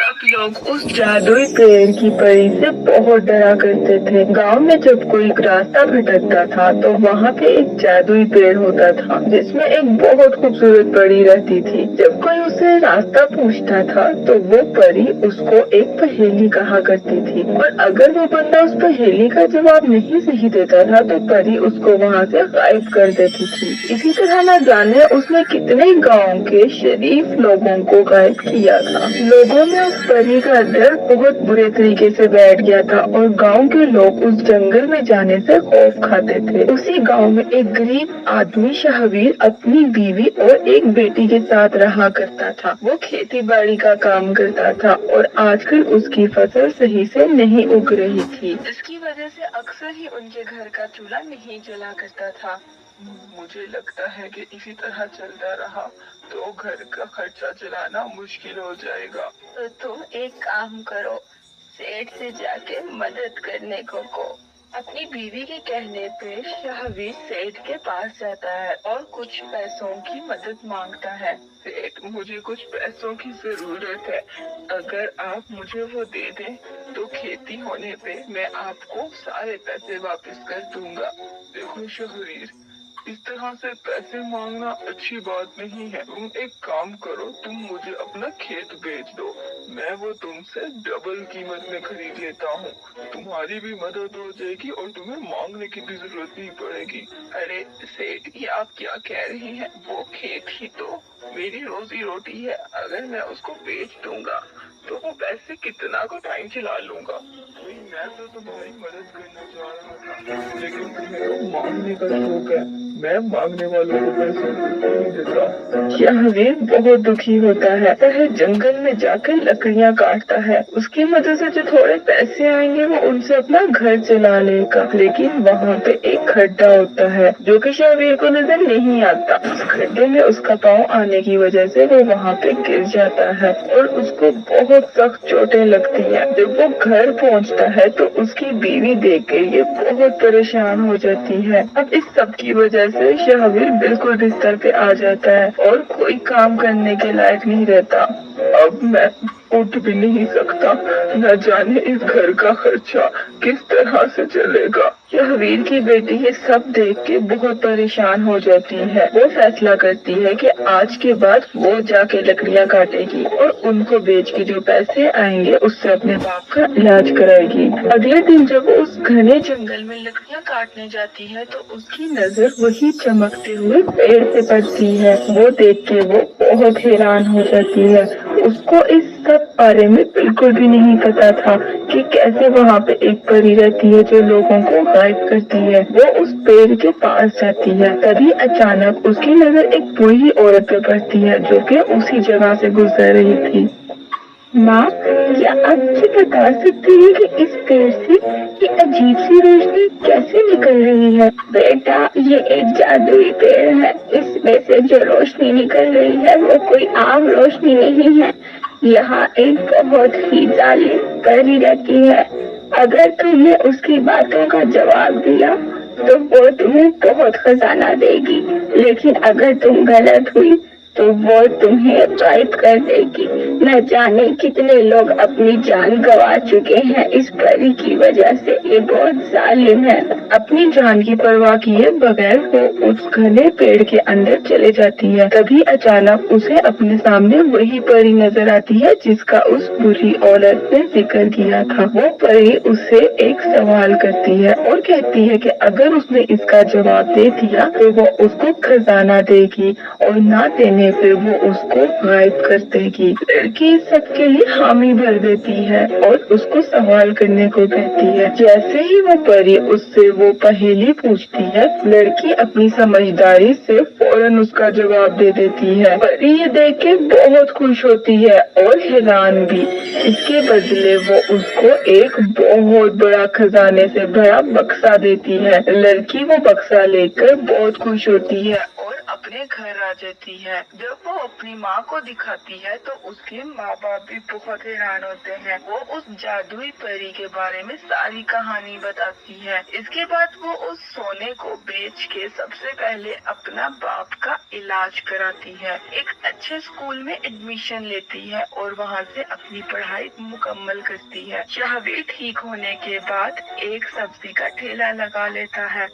सब लोग उस जादुई पेड़ की परी से बहुत डरा करते थे। गांव में जब कोई रास्ता भटकता था तो वहाँ पे एक जादुई पेड़ होता था जिसमें एक बहुत खूबसूरत परी रहती थी। जब कोई उससे रास्ता पूछता था तो वो परी उसको एक पहेली कहा करती थी और अगर वो बंदा उस पहेली का जवाब नहीं सही देता था तो परी उसको वहाँ से गायब कर देती थी। इसी तरह न जाने उसने कितने गाँव के शरीफ लोगों को गायब किया था। लोगों में उस परी का डर बहुत बुरे तरीके से बैठ गया था और गांव के लोग उस जंगल में जाने से खौफ खाते थे। उसी गांव में एक गरीब आदमी शाहवीर अपनी बीवी और एक बेटी के साथ रहा करता था। वो खेती बाड़ी का काम करता था और आजकल उसकी फसल सही से नहीं उग रही थी, जिसकी वजह से अक्सर ही उनके घर का चूल्हा नहीं जला करता था। मुझे लगता है कि इसी तरह चलता रहा तो घर का खर्चा चलाना मुश्किल हो जाएगा। तो तुम एक काम करो, सेठ से जाके मदद करने को कहो। अपनी बीवी के कहने पे शाहवीर सेठ के पास जाता है और कुछ पैसों की मदद मांगता है। सेठ, मुझे कुछ पैसों की जरूरत है, अगर आप मुझे वो दे दें तो खेती होने पे मैं आपको सारे पैसे वापस कर दूंगा। देखो शाहवीर, इस तरह से पैसे मांगना अच्छी बात नहीं है। तुम एक काम करो, तुम मुझे अपना खेत बेच दो, मैं वो तुमसे डबल कीमत में खरीद लेता हूँ। तुम्हारी भी मदद हो जाएगी और तुम्हें मांगने की भी जरूरत नहीं पड़ेगी। अरे सेठ, ये आप क्या कह रही हैं? वो खेत ही तो मेरी रोजी रोटी है, अगर मैं उसको बेच दूंगा तो वो पैसे कितना को टाइम चला लूंगा। मैं तो तुम्हारी मदद करना चाह रहा था, लेकिन तुम्हें तो मांगने का शौक है। मैं मांगने वालों को पैसे नहीं देता। शाहवीर बहुत दुखी होता है, वह जंगल में जाकर लकड़ियाँ काटता है। उसकी मदद से जो थोड़े पैसे आएंगे वो उनसे अपना घर चला लेगा। लेकिन वहाँ पे एक खड्डा होता है जो कि शाहवीर को नजर नहीं आता। उस खड्डे में उसका पाँव आने की वजह से वो वहाँ पे गिर जाता है और उसको बहुत सख्त चोटें लगती है। जब वो घर पहुँचता है तो उसकी बीवी देख के ये बहुत परेशान हो जाती है। अब इस सब की वजह से शाहवीर बिल्कुल बिस्तर पे आ जाता है और कोई काम करने के लायक नहीं रहता। अब मैं उठ भी नहीं सकता, न जाने इस घर का खर्चा किस तरह से चलेगा। शाहवीर की बेटी ये सब देख के बहुत परेशान हो जाती है। वो फैसला करती है कि आज के बाद वो जाके लकड़ियाँ काटेगी और उनको बेच के जो पैसे आएंगे उससे अपने बाप का इलाज कराएगी। अगले दिन जब वो उस घने जंगल में लकड़ियाँ काटने जाती है तो उसकी नजर वही चमकते हुए पेड़ से पड़ती है। वो देख के वो बहुत हैरान हो जाती है। उसको इस सब बारे में बिल्कुल भी नहीं पता था कि कैसे वहाँ पे एक परी रहती है जो लोगों को गायब करती है। वो उस पेड़ के पास जाती है, तभी अचानक उसकी नजर एक बूढ़ी औरत पे पड़ती है जो कि उसी जगह से गुजर रही थी। माँ, क्या आप मुझे बता सकती हैं कि इस पेड़ से ये अजीब सी रोशनी कैसे निकल रही है? बेटा, ये एक जादुई पेड़ है, इसमें से जो रोशनी निकल रही है वो कोई आम रोशनी नहीं है। यहाँ एक बहुत ही जालिम परी रहती है, अगर तुमने उसकी बातों का जवाब दिया तो वो तुम्हें बहुत खजाना देगी, लेकिन अगर तुम गलत हुई तो वो तुम्हें गायब कर देगी। न जाने कितने लोग अपनी जान गंवा चुके हैं इस परी की वजह से, ये बहुत जालिम है। अपनी जान की परवाह किए बगैर वो उस घने पेड़ के अंदर चले जाती है। तभी अचानक उसे अपने सामने वही परी नजर आती है जिसका उस बुरी औरत ने जिक्र किया था। वो परी उससे एक सवाल करती है और कहती है कि अगर उसने इसका जवाब दे दिया तो वो उसको खजाना देगी और ना देने पे वो उसको गायब कर देगी। लड़की सबके लिए हामी भर देती है और उसको सवाल करने को कहती है। जैसे ही वो परी उससे वो पहेली पूछती है, लड़की अपनी समझदारी से फौरन उसका जवाब दे देती है। परी ये देख के बहुत खुश होती है और हैरान भी। इसके बदले वो उसको एक बहुत बड़ा खजाने से भरा बक्सा देती है। लड़की वो बक्सा लेकर बहुत खुश होती है और अपने घर आ जाती है। जब वो अपनी माँ को दिखाती है तो उसके माँ बाप भी बहुत हैरान होते हैं। वो उस जादुई परी के बारे में सारी कहानी बताती है। इसके बाद वो उस सोने को बेच के सबसे पहले अपना बाप का इलाज कराती है, एक अच्छे स्कूल में एडमिशन लेती है और वहाँ से अपनी पढ़ाई मुकम्मल करती है। शाहवीर ठीक होने के बाद एक सब्जी का ठेला लगा लेता है